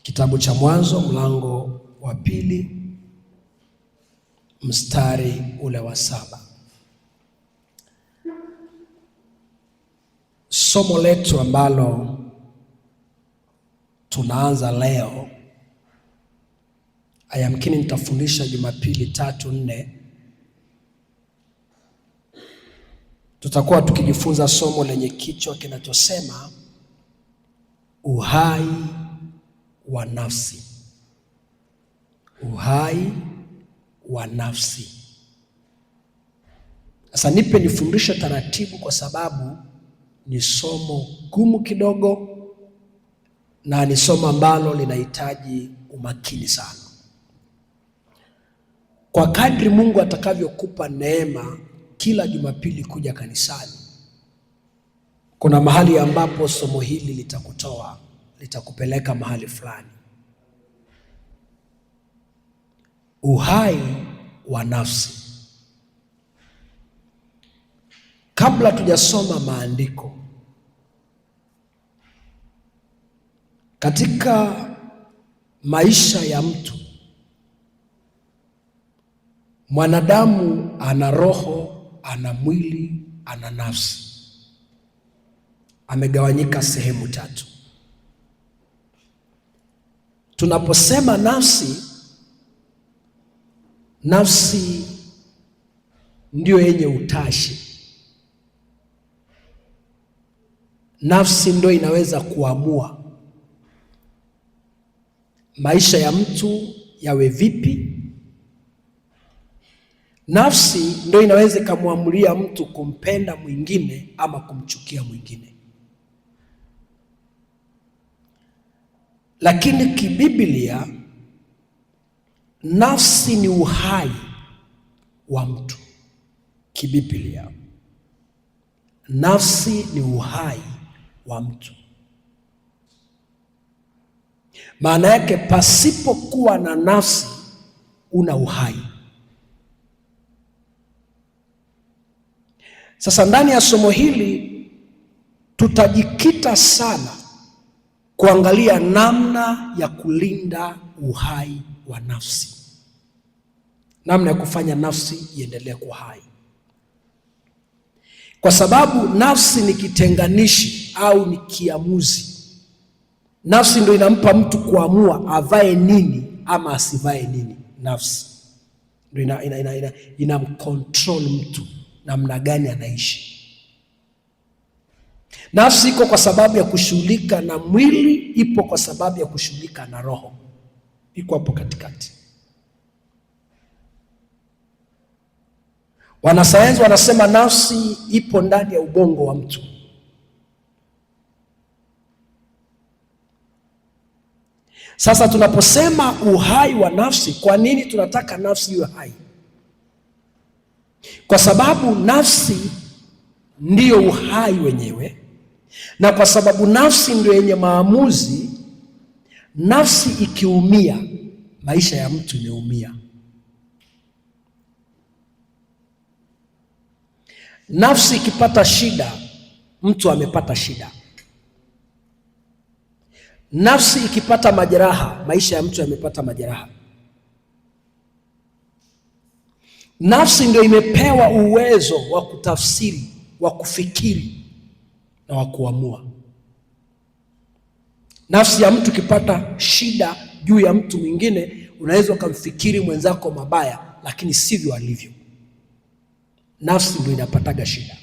Kitabu cha Mwanzo mlango wa 2 mstari ule wa 7. Somo letu ambalo tunaanza leo, ayamkini nitafundisha Jumapili 3-4. Tutakuwa tukijifunza somo lenye kichwa kinachosema uhai wa nafsi. Uhai wa nafsi. Sasa nipe nifundishe taratibu, kwa sababu ni somo gumu kidogo na ni somo ambalo linahitaji umakini sana. Kwa kadri Mungu atakavyokupa neema kila Jumapili kuja kanisani, kuna mahali ambapo somo hili litakutoa, litakupeleka mahali fulani. Uhai wa nafsi. Kabla tujasoma maandiko, katika maisha ya mtu, mwanadamu ana roho, ana mwili, ana nafsi. Amegawanyika sehemu 3. Tunaposema nafsi, nafsi ndio yenye utashi. Nafsi ndio inaweza kuamua maisha ya mtu yawe vipi. Nafsi ndio inaweza kumwamulia mtu kumpenda mwingine ama kumchukia mwingine. Lakini kibiblia, nafsi ni uhai wa mtu. Kibiblia, nafsi ni uhai wa mtu. Maana yake pasipokuwa na nafsi una uhai. Sasa ndani ya somo hili tutajikita sana kuangalia namna ya kulinda uhai wa nafsi, namna ya kufanya nafsi iendelee kuwa hai, kwa sababu nafsi ni kitenganishi au ni kiamuzi. Nafsi ndio inampa mtu kuamua avae nini ama asivae nini. Nafsi ndio inamcontrol mtu namna gani anaishi. Nafsi iko kwa sababu ya kushughulika na mwili, ipo kwa sababu ya kushughulika na roho, iko hapo katikati. Wanasayansi wanasema nafsi ipo ndani ya ubongo wa mtu. Sasa tunaposema uhai wa nafsi, kwa nini tunataka nafsi iwe hai? Kwa sababu nafsi ndiyo uhai wenyewe, na kwa sababu nafsi ndio yenye maamuzi. Nafsi ikiumia, maisha ya mtu imeumia. Nafsi ikipata shida, mtu amepata shida. Nafsi ikipata majeraha, maisha ya mtu yamepata majeraha. Nafsi ndio imepewa uwezo wa kutafsiri, wa kufikiri na wa kuamua. Nafsi ya mtu ikipata shida juu ya mtu mwingine, unaweza ukamfikiri mwenzako mabaya, lakini sivyo alivyo. Nafsi ndio inapataga shida.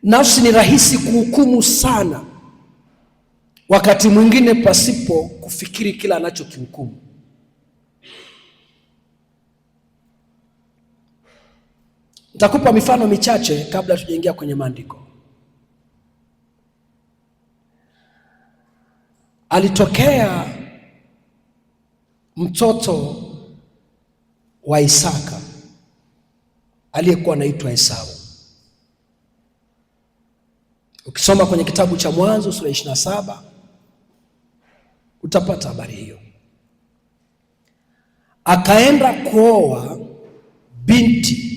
Nafsi ni rahisi kuhukumu sana, wakati mwingine pasipo kufikiri kila anachokihukumu. Nitakupa mifano michache kabla tujaingia kwenye maandiko. Alitokea mtoto wa Isaka aliyekuwa anaitwa Esau. Ukisoma kwenye kitabu cha Mwanzo sura 27 utapata habari hiyo. Akaenda kuoa binti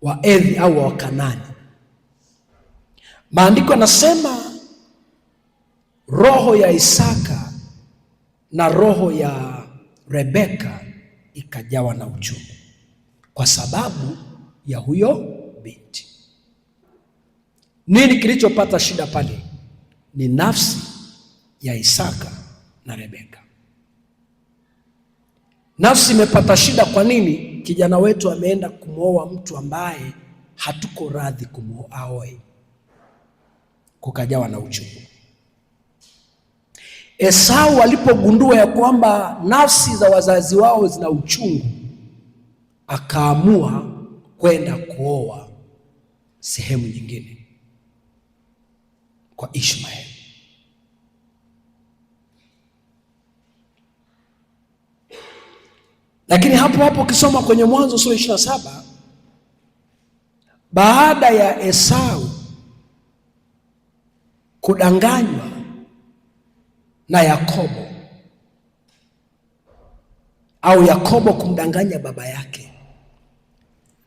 wa Ethi au wa Kanaani. Maandiko yanasema roho ya Isaka na roho ya Rebeka ikajawa na uchungu kwa sababu ya huyo binti. Nini kilichopata shida pale? Ni nafsi ya Isaka na Rebeka. Nafsi imepata shida. Kwa nini? Kijana wetu ameenda kumwoa mtu ambaye hatuko radhi kumuoe. Kukajawa na uchungu. Esau alipogundua ya kwamba nafsi za wazazi wao zina uchungu, akaamua kwenda kuoa sehemu nyingine kwa Ishmaeli. Lakini hapo hapo ukisoma kwenye Mwanzo sura 27, baada ya Esau kudanganywa na Yakobo au Yakobo kumdanganya baba yake,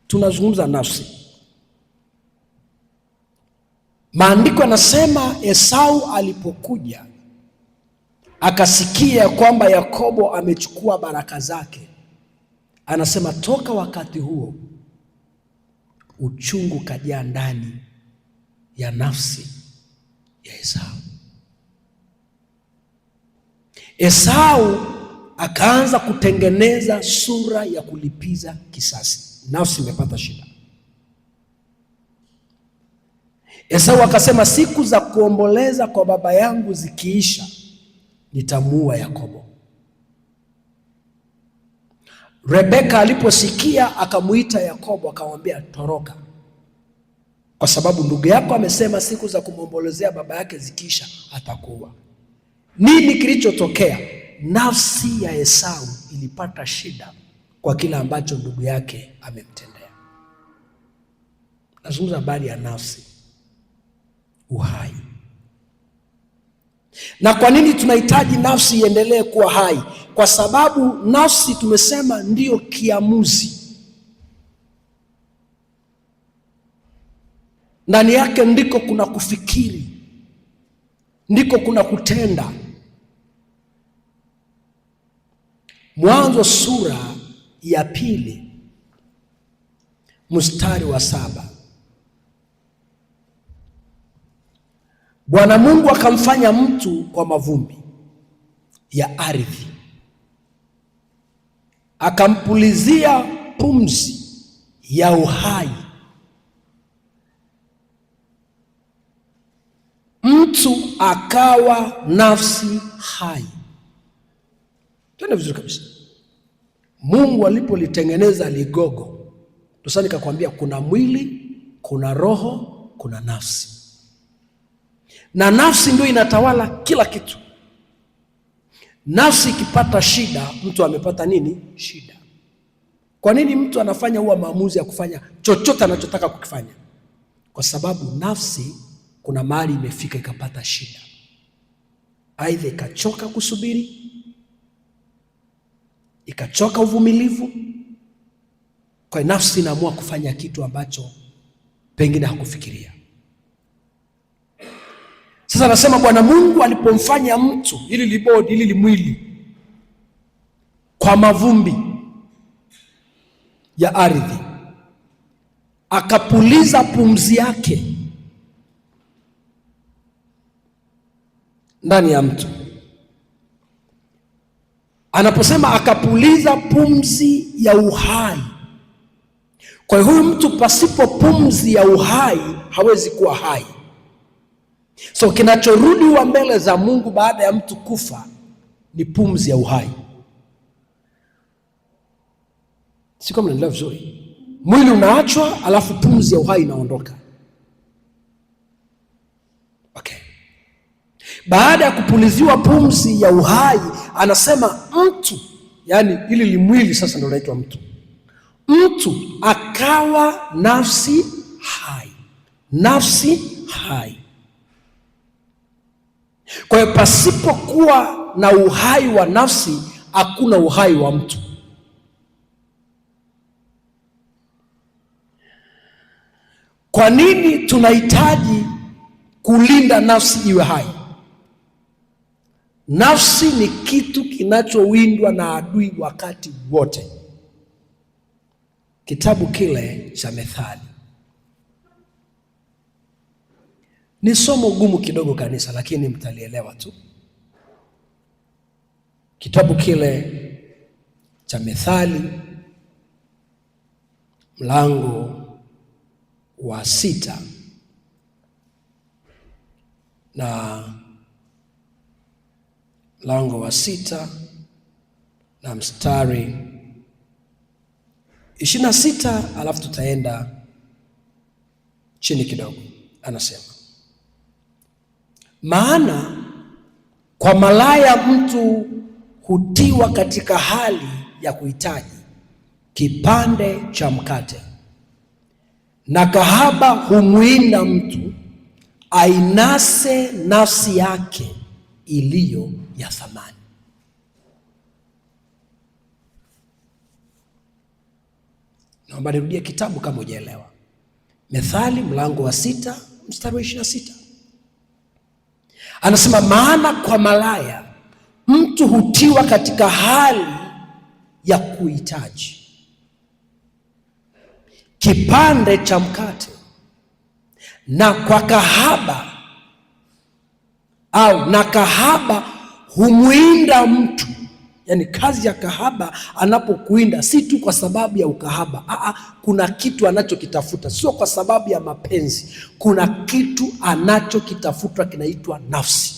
tunazungumza nafsi. Maandiko yanasema Esau alipokuja akasikia kwamba Yakobo amechukua baraka zake, anasema toka wakati huo uchungu kajaa ndani ya nafsi ya Esau. Esau akaanza kutengeneza sura ya kulipiza kisasi. Nafsi imepata shida. Esau akasema siku za kuomboleza kwa baba yangu zikiisha, nitamuua Yakobo. Rebeka aliposikia akamuita Yakobo akamwambia toroka, kwa sababu ndugu yako amesema siku za kumwombolezea baba yake zikiisha atakuua. Nini kilichotokea? Nafsi ya Esau ilipata shida kwa kila ambacho ndugu yake amemtendea. Nazungumza habari ya nafsi, uhai. Na kwa nini tunahitaji nafsi iendelee kuwa hai? Kwa sababu nafsi tumesema ndiyo kiamuzi. Ndani yake ndiko kuna kufikiri, ndiko kuna kutenda. Mwanzo sura ya 2 mstari wa 7. Bwana Mungu akamfanya mtu kwa mavumbi ya ardhi, akampulizia pumzi ya uhai, mtu akawa nafsi hai. Tuende vizuri kabisa. Mungu alipolitengeneza ligogo, tusani nikakwambia kuna mwili, kuna roho, kuna nafsi. Na nafsi ndio inatawala kila kitu. Nafsi ikipata shida, mtu amepata nini? Shida. Kwa nini mtu anafanya huwa maamuzi ya kufanya chochote anachotaka kukifanya? Kwa sababu nafsi kuna mahali imefika ikapata shida. Aidha ikachoka kusubiri, ikachoka uvumilivu, kwa nafsi inaamua kufanya kitu ambacho pengine hakufikiria. Sasa anasema Bwana Mungu alipomfanya mtu, ili libodi, ili limwili, kwa mavumbi ya ardhi, akapuliza pumzi yake ndani ya mtu. Anaposema akapuliza pumzi ya uhai, kwa hiyo huyu mtu pasipo pumzi ya uhai hawezi kuwa hai. So kinachorudi wa mbele za Mungu baada ya mtu kufa ni pumzi ya uhai. Si kama mnaelewa vizuri? Mwili unaachwa alafu pumzi ya uhai inaondoka. Okay. Baada ya kupuliziwa pumzi ya uhai, anasema mtu, yani ili limwili sasa ndio linaitwa mtu. Mtu akawa nafsi hai. Nafsi hai. Kwa hiyo pasipokuwa na uhai wa nafsi hakuna uhai wa mtu. Kwa nini tunahitaji kulinda nafsi iwe hai? Nafsi ni kitu kinachowindwa na adui wakati wote. Kitabu kile cha Methali ni somo gumu kidogo kanisa, lakini mtalielewa tu. Kitabu kile cha Methali mlango wa 6 na mlango wa 6 na mstari 26, alafu tutaenda chini kidogo. Anasema, maana kwa malaya mtu hutiwa katika hali ya kuhitaji kipande cha mkate, na kahaba humwinda mtu ainase nafsi yake iliyo ya thamani. Naomba nirudie kitabu kama hujaelewa. Methali mlango wa 6 mstari wa 26. Anasema, maana kwa malaya mtu hutiwa katika hali ya kuhitaji kipande cha mkate, na kwa kahaba na kahaba humwinda mtu. Yaani kazi ya kahaba anapokuinda si tu kwa sababu ya ukahaba. Kuna kitu anachokitafuta, sio kwa sababu ya mapenzi. Kuna kitu anachokitafuta kinaitwa nafsi,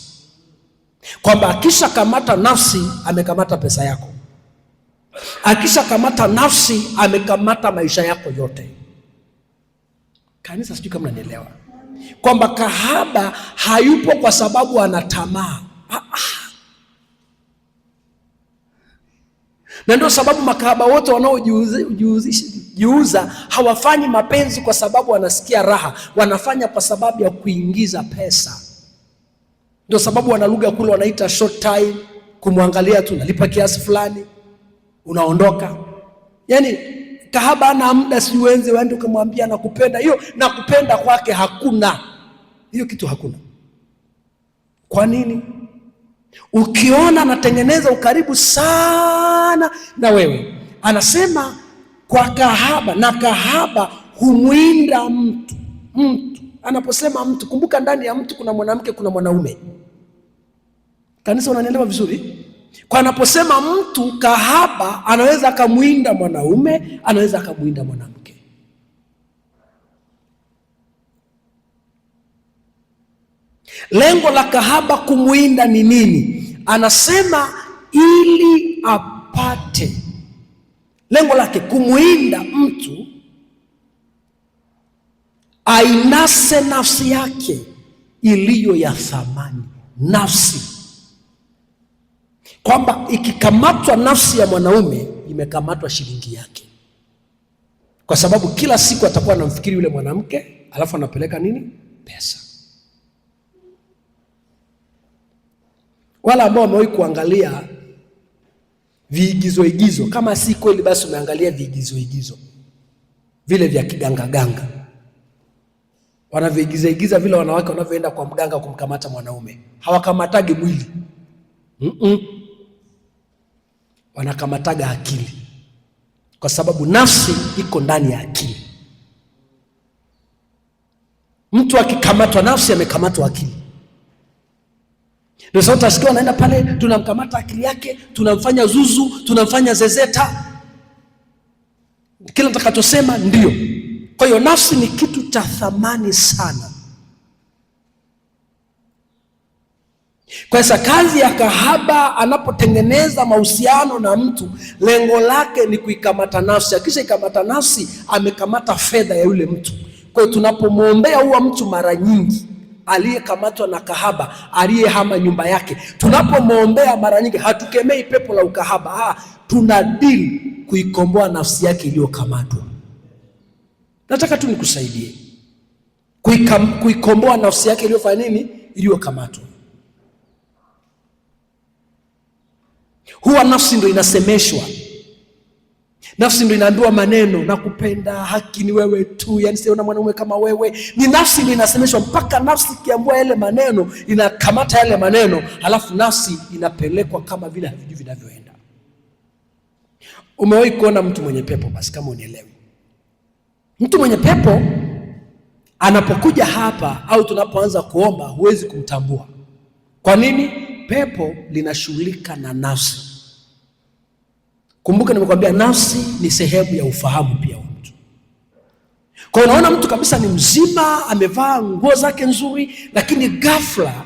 kwamba akisha kamata nafsi amekamata pesa yako, akisha kamata nafsi amekamata maisha yako yote. Kanisa, sijui kama unanielewa, kwamba kahaba hayupo kwa sababu ana tamaa. Na ndio sababu makahaba wote wanaojiuza hawafanyi mapenzi kwa sababu wanasikia raha, wanafanya kwa sababu ya kuingiza pesa. Ndio sababu wana lugha kule wanaita short time, kumwangalia tu, nalipa kiasi fulani, unaondoka. Yaani kahaba ana muda, si uenze waende kumwambia nakupenda. Hiyo nakupenda kwake hakuna, hiyo kitu hakuna. Kwa nini? Ukiona anatengeneza ukaribu sana na wewe, anasema kwa kahaba, na kahaba humwinda mtu. Anaposema mtu, kumbuka ndani ya mtu kuna mwanamke, kuna mwanaume. Kanisa, unanielewa vizuri? Kwa anaposema mtu, kahaba anaweza akamwinda mwanaume, anaweza akamwinda mwanamke. Lengo la kahaba kumwinda ni nini? Anasema ili apate. Lengo lake kumwinda mtu ainase nafsi yake iliyo ya thamani. Nafsi, kwamba ikikamatwa nafsi ya mwanaume imekamatwa shilingi yake, kwa sababu kila siku atakuwa anamfikiri yule mwanamke, alafu anapeleka nini? Pesa. Wala ambao wamewahi kuangalia viigizo, kama si kweli basi umeangalia viigizo vile vya kiganga, wanavyoigiza vile wanawake wanavyoenda kwa mganga kumkamata mwanaume. Hawakamatagi mwili, wanakamataga akili, kwa sababu nafsi iko ndani ya akili. Mtu akikamatwa nafsi, amekamatwa akili. Ndio sababu utasikia wanaenda pale, tunamkamata akili yake, tunamfanya zuzu, tunamfanya zezeta, kila nitakachosema ndio. Kwa hiyo nafsi ni kitu cha thamani sana. Kwa hiyo kazi ya kahaba anapotengeneza mahusiano na mtu, lengo lake ni kuikamata nafsi. Akisha ikamata nafsi, amekamata fedha ya yule mtu. Kwa hiyo tunapomwombea huwa mtu, mara nyingi aliyekamatwa na kahaba, aliyehama nyumba yake, tunapomwombea mara nyingi hatukemei pepo la ukahaba, tuna deal kuikomboa nafsi yake iliyokamatwa. Nataka tu nikusaidie kuikomboa nafsi yake iliyofanya nini? Iliyokamatwa. Huwa nafsi ndio inasemeshwa. Nafsi ndio inaambiwa maneno, nakupenda, haki ni wewe tu, yani siona mwanaume kama wewe. Ni nafsi ndio inasemeshwa, mpaka nafsi ikiambiwa yale maneno inakamata yale maneno, halafu nafsi inapelekwa kama vile havijui vinavyoenda. Umewahi kuona mtu mwenye pepo? Basi kama unielewi, mtu mwenye pepo anapokuja hapa au tunapoanza kuomba huwezi kumtambua. Kwa nini? Pepo linashughulika na nafsi. Kumbuka nimekwambia nafsi ni sehemu ya ufahamu pia wa mtu. Kwa hiyo unaona mtu kabisa ni mzima, amevaa nguo zake nzuri, lakini ghafla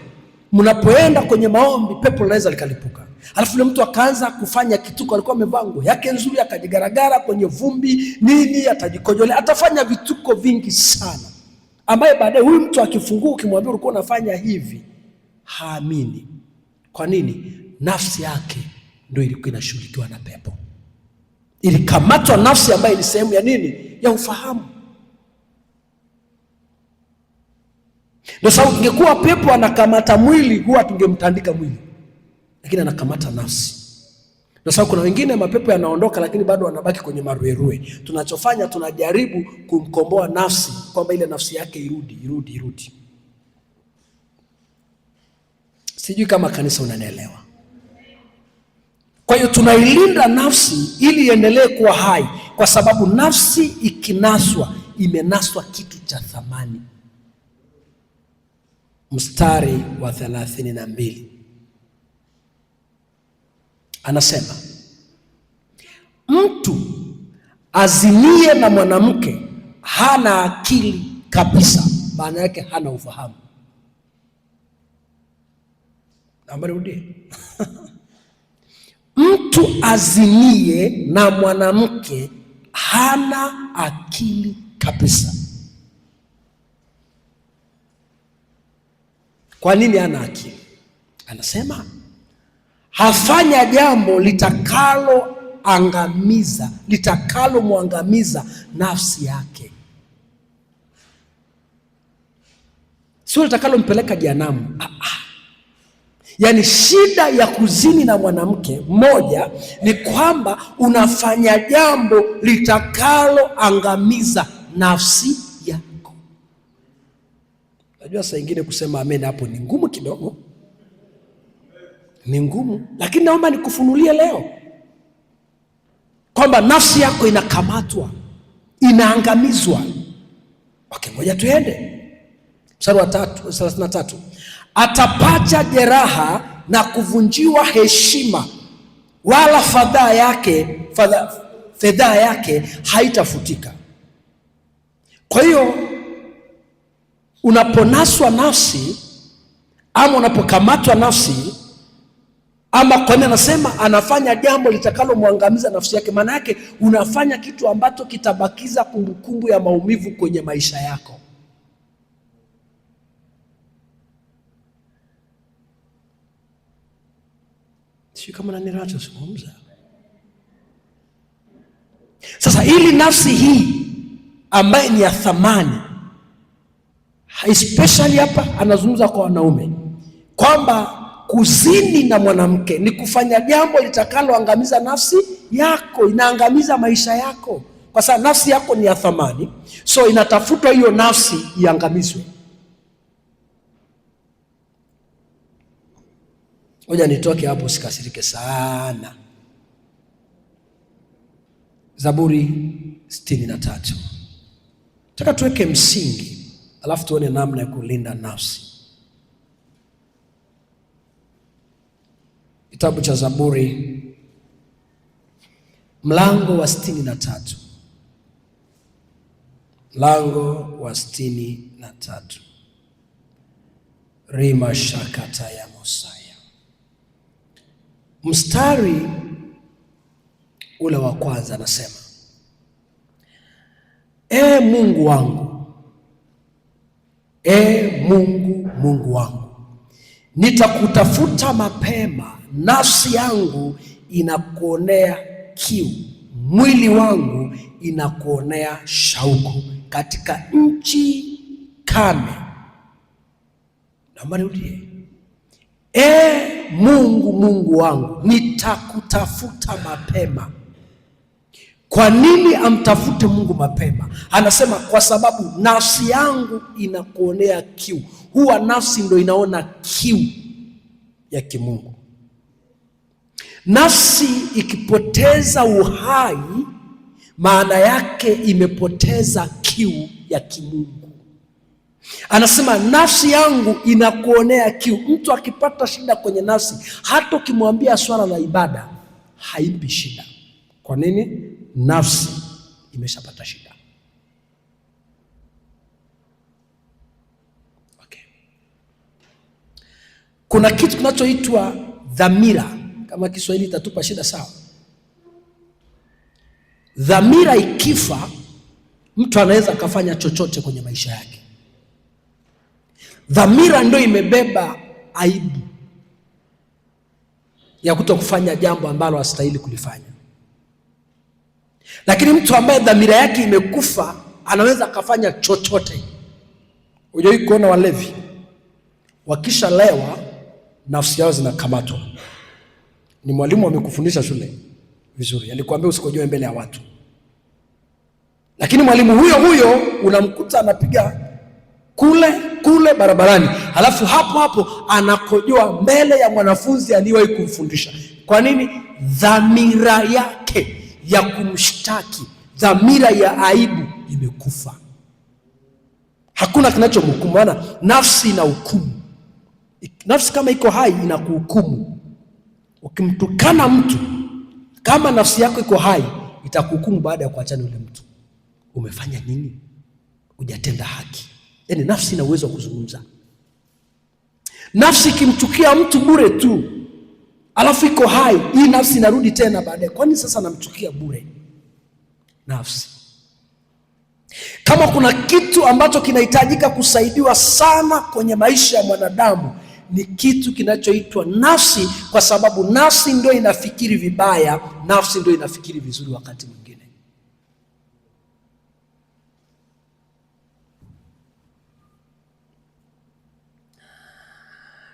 mnapoenda kwenye maombi pepo linaweza likalipuka. Alafu yule mtu akaanza kufanya kituko, alikuwa amevaa nguo yake nzuri, akajigaragara kwenye vumbi nini, atajikojolea, atafanya vituko vingi sana, ambaye baadaye huyu mtu akifungua, ukimwambia ulikuwa unafanya hivi, haamini. Kwa nini? Nafsi yake ndio ilikuwa inashughulikiwa na pepo. Ilikamatwa nafsi ambayo ni sehemu ya nini? Ya ufahamu. Ndio sababu ingekuwa pepo anakamata mwili, huwa tungemtandika mwili, lakini anakamata nafsi. Ndio sababu kuna wengine mapepo yanaondoka, lakini bado wanabaki kwenye maruerue. Tunachofanya, tunajaribu kumkomboa nafsi, kwamba ile nafsi yake irudi. Sijui kama kanisa unanielewa. Kwa hiyo tunailinda nafsi ili iendelee kuwa hai, kwa sababu nafsi ikinaswa, imenaswa kitu cha thamani. Mstari wa 32 anasema, mtu azinie na mwanamke hana akili kabisa. Maana yake hana ufahamu. Naomba nirudie. Mtu azinie na mwanamke hana akili kabisa. Kwa nini hana akili? Anasema hafanya jambo litakalomwangamiza nafsi yake, sio litakalompeleka jehanamu. Yaani shida ya kuzini na mwanamke mmoja ni kwamba unafanya jambo litakaloangamiza nafsi yako. Najua saa ingine kusema amen hapo ni ngumu kidogo, ni ngumu, lakini naomba nikufunulie leo kwamba nafsi yako inakamatwa, inaangamizwa. Okay, ngoja tuende mstari wa 33. Atapata jeraha na kuvunjiwa heshima, wala fedhaa yake haitafutika. Kwa hiyo unaponaswa nafsi ama unapokamatwa nafsi, ama kwa nini anasema anafanya jambo litakalomwangamiza nafsi yake? Maana yake unafanya kitu ambacho kitabakiza kumbukumbu ya maumivu kwenye maisha yako. Sio kama ninachozungumza. Sasa ili nafsi hii ambaye ni ya thamani, especially hapa anazungumza kwa wanaume, kwamba kuzini na mwanamke ni kufanya jambo litakaloangamiza nafsi yako, inaangamiza maisha yako, kwa sababu nafsi yako ni ya thamani, so inatafutwa hiyo nafsi iangamizwe. Ngoja nitoke hapo, usikasirike sana. Zaburi 63. Nataka tuweke msingi, alafu tuone namna ya kulinda nafsi. Kitabu cha Zaburi mlango wa 63. Mlango wa 63. Rima shakata ya Mosaya. Mstari ule wa kwanza anasema, Mungu wangu, Mungu wangu, nitakutafuta mapema, nafsi yangu inakuonea kiu, mwili wangu inakuonea shauku katika nchi kame. Naomba nirudie. Mungu wangu, nitakutafuta mapema, Kwa nini amtafute Mungu mapema? Anasema kwa sababu nafsi yangu inakuonea kiu. Huwa nafsi ndo inaona kiu ya kimungu. Nafsi ikipoteza uhai, maana yake imepoteza kiu ya kimungu. Anasema nafsi yangu inakuonea kiu. Mtu akipata shida kwenye nafsi, hata ukimwambia swala la ibada haimpi shida. Kwa nini? Nafsi imeshapata shida. Okay. Kuna kitu kinachoitwa dhamira. Kama Kiswahili itatupa shida sawa. Dhamira ikifa, mtu anaweza akafanya chochote kwenye maisha yake. Dhamira ndio imebeba aibu ya kutokufanya jambo ambalo hastahili kulifanya. Lakini mtu ambaye dhamira yake imekufa anaweza akafanya chochote. Unajui kuona walevi wakishalewa nafsi yao zinakamatwa. Ni mwalimu amekufundisha shule vizuri, alikwambia usikojoe mbele ya watu. Lakini mwalimu huyo unamkuta anapiga kule barabarani, halafu hapo anakojoa mbele ya mwanafunzi aliyewahi kumfundisha. Kwa nini? Dhamira yake ya kumshtaki, dhamira ya aibu imekufa. Hakuna kinachomhukumu, maana nafsi ina hukumu. Nafsi kama iko hai inakuhukumu. Ukimtukana mtu, kama nafsi yako iko hai, itakuhukumu baada ya kuachana yule mtu. Umefanya nini? Hujatenda haki. Yaani nafsi ina uwezo wa kuzungumza. Nafsi ikimchukia mtu bure tu, alafu iko hai, hii nafsi inarudi tena baadaye. Kwani sasa namchukia bure? Nafsi. Kama kuna kitu ambacho kinahitajika kusaidiwa sana kwenye maisha ya mwanadamu, ni kitu kinachoitwa nafsi, kwa sababu nafsi ndio inafikiri vibaya, nafsi ndio inafikiri vizuri wakati mwingine.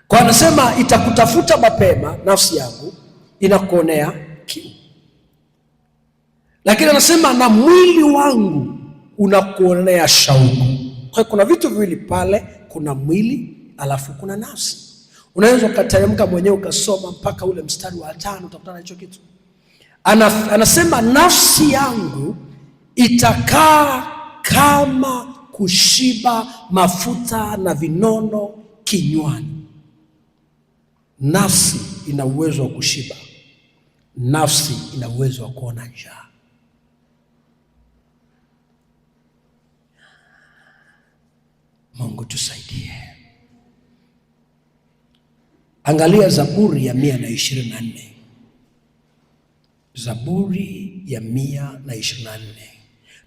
Kwa anasema itakutafuta mapema, nafsi yangu inakuonea kiu. Lakini anasema na mwili wangu unakuonea shauku. Kwa kuna vitu viwili pale, kuna mwili alafu kuna nafsi. Unaweza ukateremka mwenyewe ukasoma mpaka ule mstari wa 5 utakutana hicho kitu. Anasema nafsi yangu itakaa kama kushiba mafuta na vinono kinywani. Nafsi ina uwezo wa kushiba. Nafsi ina uwezo wa kuona njaa. Mungu tusaidie. Angalia Zaburi ya 124. Zaburi ya 124.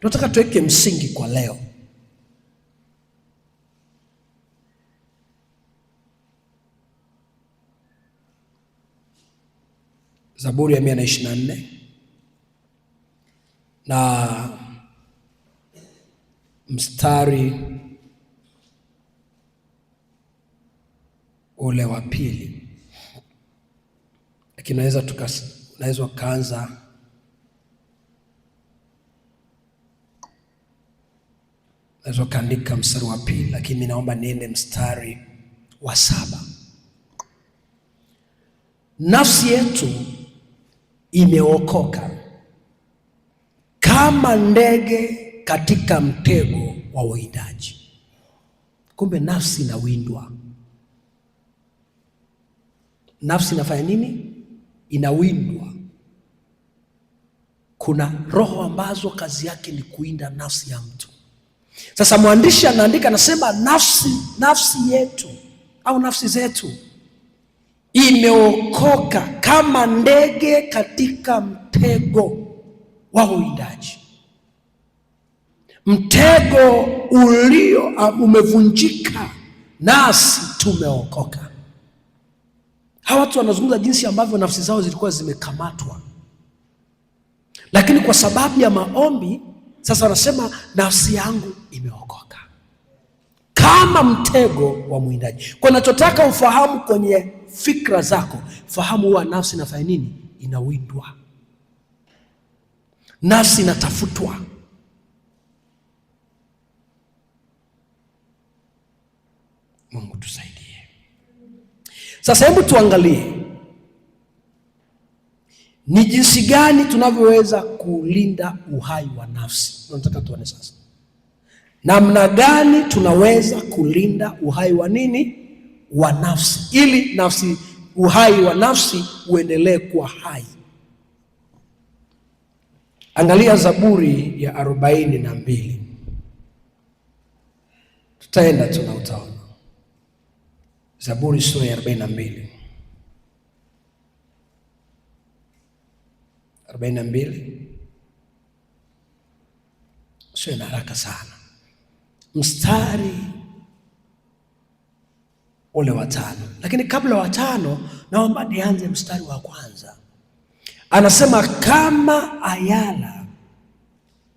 Tunataka tuweke msingi kwa leo. Zaburi ya 124 na mstari ule wa 2. Lakini unaweza ukaanza kaandika mstari wa 2, lakini naomba niende mstari wa 7. Nafsi yetu imeokoka kama ndege katika mtego wa uwindaji. Kumbe nafsi inawindwa. Nafsi inafanya nini? Inawindwa. Kuna roho ambazo kazi yake ni kuinda nafsi ya mtu. Sasa mwandishi anaandika, anasema nafsi yetu au nafsi zetu imeokoka kama ndege katika mtego wa uwindaji. Mtego umevunjika, nasi tumeokoka. Hawa watu wanazungumza jinsi ambavyo nafsi zao zilikuwa zimekamatwa, lakini kwa sababu ya maombi sasa wanasema nafsi yangu imeokoka kama mtego wa mwindaji. Kwa nachotaka ufahamu kwenye fikra zako, fahamu huwa nafsi inafanya nini? Inawindwa. nafsi inatafutwa. Mungu tusaidie. Sasa hebu tuangalie ni jinsi gani tunavyoweza kulinda uhai wa nafsi. Tunataka tuone sasa namna gani tunaweza kulinda uhai wa nini? Wa nafsi, ili nafsi, uhai wa nafsi uendelee kuwa hai. Angalia Zaburi ya 42. Tutaenda tunautaona Zaburi sura ya 42. 42. Sio na haraka sana. Mstari ule wa 5. Lakini kabla wa 5 naomba nianze mstari wa kwanza. Anasema kama ayala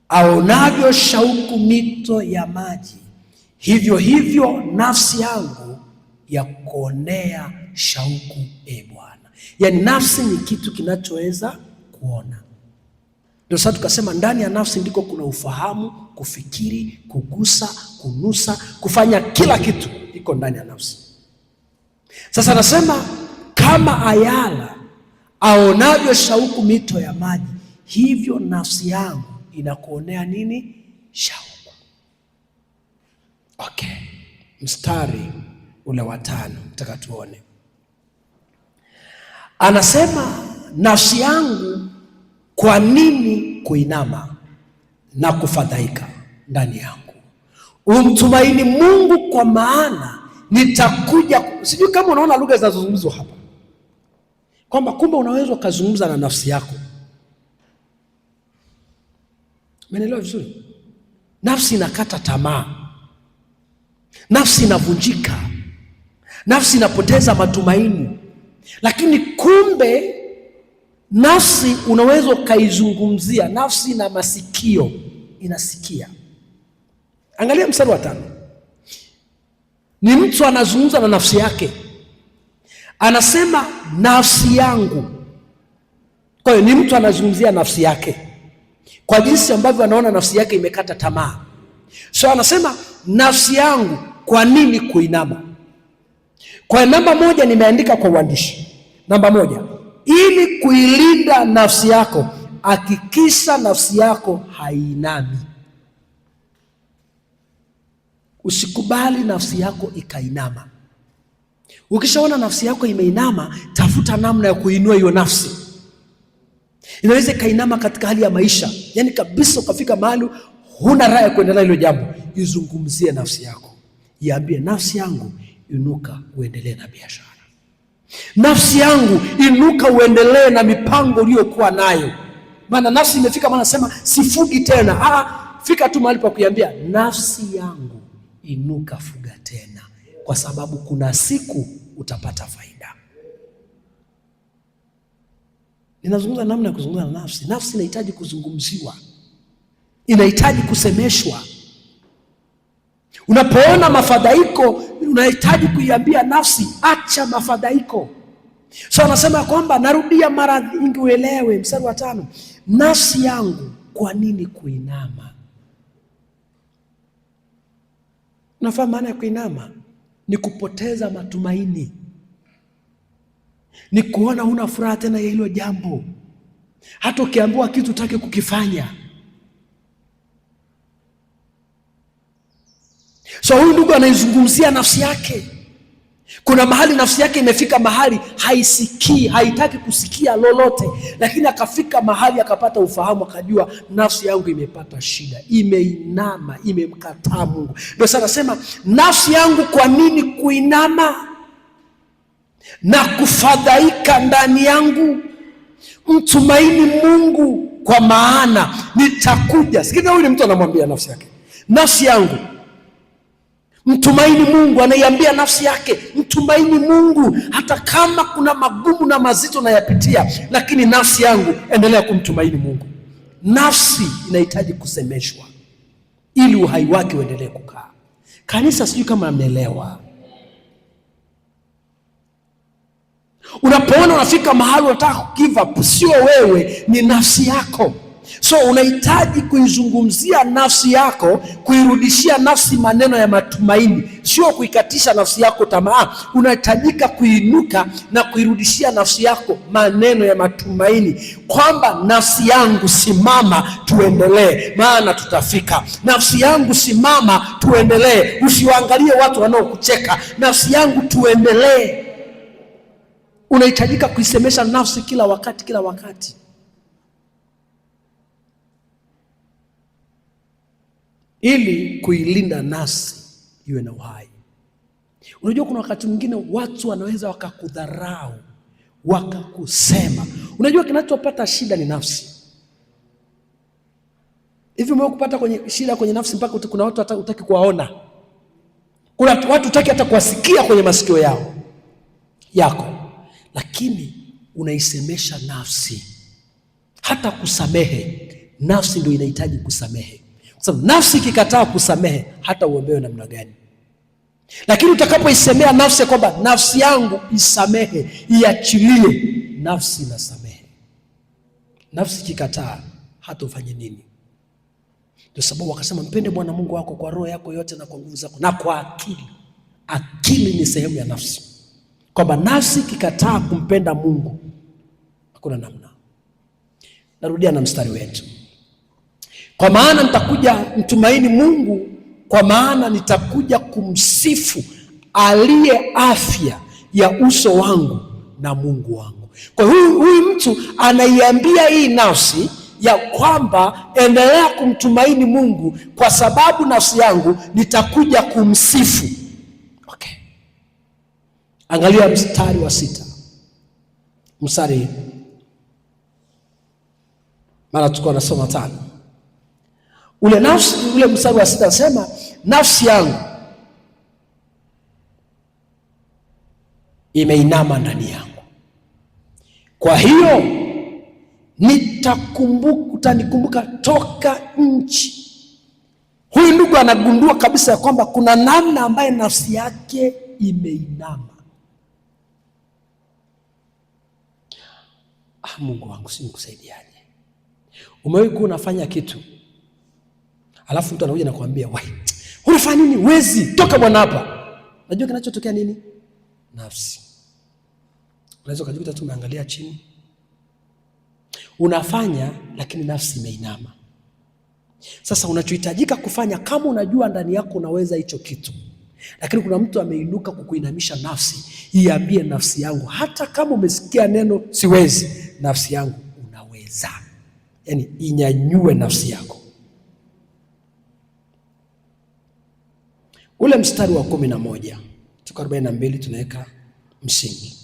aonavyo shauku mito ya maji, hivyo hivyo nafsi yangu ya kuonea shauku, e Bwana. Yaani nafsi ni kitu kinachoweza kuona. Ndio sasa tukasema ndani ya nafsi ndiko kuna ufahamu, kufikiri, kugusa, kunusa, kufanya kila kitu iko ndani ya nafsi. Sasa anasema kama ayala aonavyo shauku mito ya maji, hivyo nafsi yangu inakuonea nini? Shauku. Okay. Mstari ule wa 5 nataka tuone. Anasema nafsi yangu kwa nini kuinama na kufadhaika ndani yangu? Umtumaini Mungu, kwa maana nitakuja. Sijui kama unaona lugha zinazozungumzwa hapa, kwamba kumbe unaweza ukazungumza na nafsi yako. Umeelewa vizuri? Nafsi inakata tamaa, nafsi inavunjika, nafsi inapoteza matumaini, lakini kumbe nafsi unaweza ukaizungumzia. Nafsi na masikio, inasikia. Angalia mstari wa 5. Ni mtu anazungumza na nafsi yake, anasema nafsi yangu. Kwa hiyo ni mtu anazungumzia nafsi yake kwa jinsi ambavyo anaona nafsi yake imekata tamaa. So anasema nafsi yangu kwa nini kuinama? Kwa namba 1 nimeandika kwa uandishi. Namba 1, ili kuilinda nafsi yako, hakikisha nafsi yako hainami. Usikubali nafsi yako ikainama. Ukishaona nafsi yako imeinama, tafuta namna ya kuinua hiyo nafsi. Inaweza ikainama katika hali ya maisha, yaani kabisa ukafika mahali huna raha ya kuendelea hilo jambo. Izungumzie nafsi yako, iambie nafsi yangu inuka uendelee na biashara. Nafsi yangu inuka uendelee na mipango uliyokuwa nayo. Maana nafsi imefika maana sema sifugi tena. Fika tu mahali pa kuiambia nafsi yangu inuka, fuga tena, kwa sababu kuna siku utapata faida. Ninazungumza namna ya kuzungumza na nafsi. Nafsi inahitaji kuzungumziwa, inahitaji kusemeshwa. Unapoona mafadhaiko, unahitaji kuiambia nafsi acha mafadhaiko. So anasema kwamba, narudia mara nyingi uelewe, mstari wa 5, nafsi yangu kwa nini kuinama? Unafahamu maana ya kuinama? Ni kupoteza matumaini, ni kuona huna furaha tena ya hilo jambo, hata ukiambiwa kitu utake kukifanya. So huyu ndugu anaizungumzia nafsi yake. Kuna mahali nafsi yake imefika mahali haisikii, haitaki kusikia lolote, lakini akafika mahali akapata ufahamu, akajua nafsi yangu imepata shida, imeinama, imemkataa Mungu. Ndio sasa nasema nafsi yangu kwa nini kuinama na kufadhaika ndani yangu? Mtumaini Mungu, kwa maana nitakuja. Sikiza, huyu ni mtu anamwambia nafsi yake, nafsi yangu mtumaini Mungu. Anaiambia nafsi yake mtumaini Mungu, hata kama kuna magumu na mazito nayapitia, lakini nafsi yangu endelea kumtumaini Mungu. Nafsi inahitaji kusemeshwa ili uhai wake uendelee kukaa. Kanisa, sijui kama ameelewa. Unapoona unafika mahali unataka give up, sio wewe, ni nafsi yako. So unahitaji kuizungumzia nafsi yako, kuirudishia nafsi maneno ya matumaini, sio kuikatisha nafsi yako tamaa. Unahitajika kuinuka na kuirudishia nafsi yako maneno ya matumaini, kwamba nafsi yangu simama, tuendelee, maana tutafika. Nafsi yangu simama, tuendelee, usiwaangalie watu wanaokucheka. Nafsi yangu tuendelee. Unahitajika kuisemesha nafsi kila wakati, kila wakati. Ili kuilinda nafsi iwe na uhai. Unajua kuna wakati mwingine watu wanaweza wakakudharau, wakakusema. Unajua kinachopata shida ni nafsi. Hivi umewahi kupata kwenye shida kwenye nafsi mpaka kuna watu hata hutaki kuwaona? Kuna watu hutaki hata kuwasikia kwenye masikio yako. Lakini unaisemesha nafsi. Hata kusamehe, nafsi ndio inahitaji kusamehe. Kwa sababu nafsi ikikataa kusamehe, hata uombewe namna gani. Lakini utakapoisemea nafsi kwamba nafsi yangu isamehe, iachilie, nafsi inasamehe. Nafsi ikikataa, hata ufanye nini. Ndio sababu wakasema mpende Bwana Mungu wako kwa roho yako yote na kwa nguvu zako na kwa akili. Akili ni sehemu ya nafsi. Kwamba nafsi ikikataa kumpenda Mungu, hakuna namna. Narudia na mstari wetu. Kwa maana nitakuja mtumaini Mungu, kwa maana nitakuja kumsifu aliye afya ya uso wangu na Mungu wangu. Kwa huyu mtu anaiambia hii nafsi ya kwamba endelea kumtumaini Mungu, kwa sababu nafsi yangu nitakuja kumsifu. Okay. Angalia mstari wa 6. Mara tuko nasoma 5. Ule mstari wa 6 anasema nafsi yangu imeinama ndani yangu, kwa hiyo utanikumbuka toka nchi. Huyu ndugu anagundua kabisa ya kwamba kuna namna ambaye nafsi yake imeinama. Mungu wangu, si nikusaidiaje? Umewahi kuwa unafanya kitu alafu mtu anakuja na kuambia, "Wai, unafanya nini? Wezi, toka bwana hapa." Unajua kinachotokea nini? Nafsi. Unaweza kujikuta tu umeangalia chini. Unafanya lakini nafsi imeinama. Sasa unachohitajika kufanya, kama unajua ndani yako unaweza hicho kitu, lakini kuna mtu ameinuka kukuinamisha nafsi, iambie nafsi yangu, hata kama umesikia neno siwezi, nafsi yangu unaweza. Yaani inyanyue nafsi yako. Ule mstari wa 11, tuko 42, tunaweka msingi.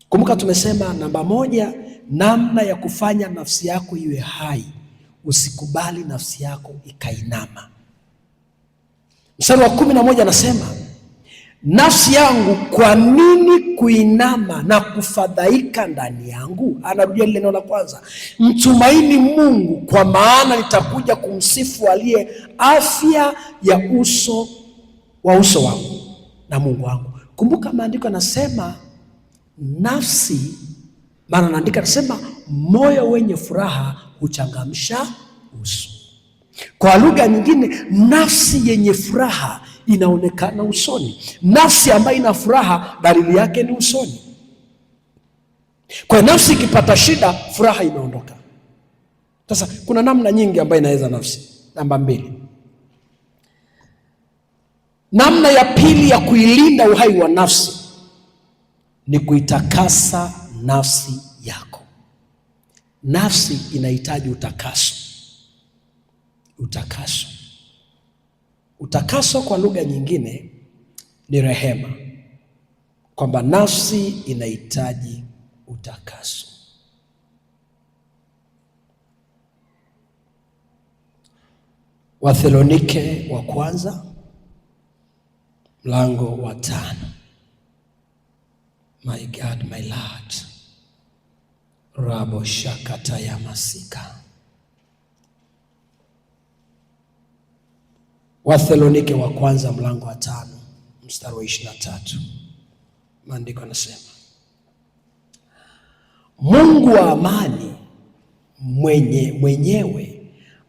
Kumbuka tumesema namba 1, namna ya kufanya nafsi yako iwe hai, usikubali nafsi yako ikainama. Mstari wa 11 anasema, nafsi yangu kwa nini kuinama na kufadhaika ndani yangu? Anarudia lile neno la kwanza, mtumaini Mungu, kwa maana nitakuja kumsifu aliye afya ya uso wangu na Mungu wangu. Kumbuka maandiko yanasema nafsi, maana anaandika anasema moyo wenye furaha huchangamsha uso. Kwa lugha nyingine, nafsi yenye furaha inaonekana usoni. Nafsi ambayo ina furaha dalili yake ni usoni. Kwa nafsi ikipata shida, furaha imeondoka. Sasa kuna namna nyingi ambayo inaweza nafsi. Namba 2, namna ya pili ya kuilinda uhai wa nafsi ni kuitakasa nafsi yako. Nafsi inahitaji utakaso. Utakaso kwa lugha nyingine ni rehema, kwamba nafsi inahitaji utakaso. Wathesalonike wa kwanza mlango wa 5. My God, my Lord. Rabo shakata ya masika. Wathesalonike wa kwanza mlango wa 5 mstari wa 23. Maandiko yanasema, Mungu wa amani mwenyewe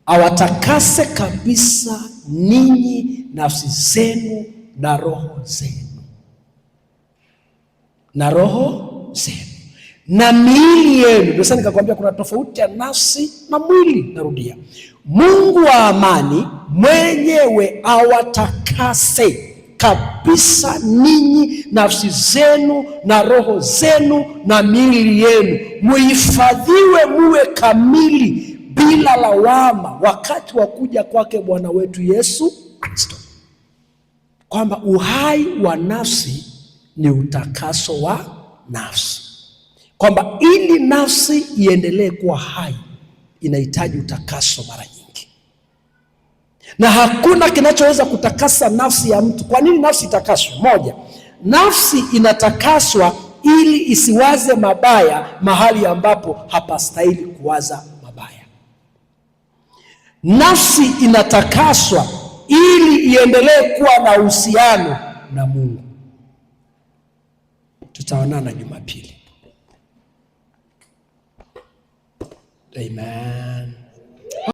awatakase kabisa ninyi nafsi zenu na roho zenu na miili yenu. Sasa nikakwambia kuna tofauti ya nafsi na mwili. Narudia, Mungu wa amani mwenyewe awatakase kabisa ninyi nafsi zenu na roho zenu na miili yenu, muhifadhiwe muwe kamili bila lawama wakati wa kuja kwake Bwana wetu Yesu Kristo. Kwamba uhai wa nafsi ni utakaso wa nafsi, kwamba ili nafsi iendelee kuwa hai inahitaji utakaso mara nyingi, na hakuna kinachoweza kutakasa nafsi ya mtu. Kwa nini nafsi itakaswe? Moja, nafsi inatakaswa ili isiwaze mabaya mahali ambapo hapastahili kuwaza mabaya. Nafsi inatakaswa ili iendelee kuwa na uhusiano na Mungu. Tutaonana Jumapili. Amen.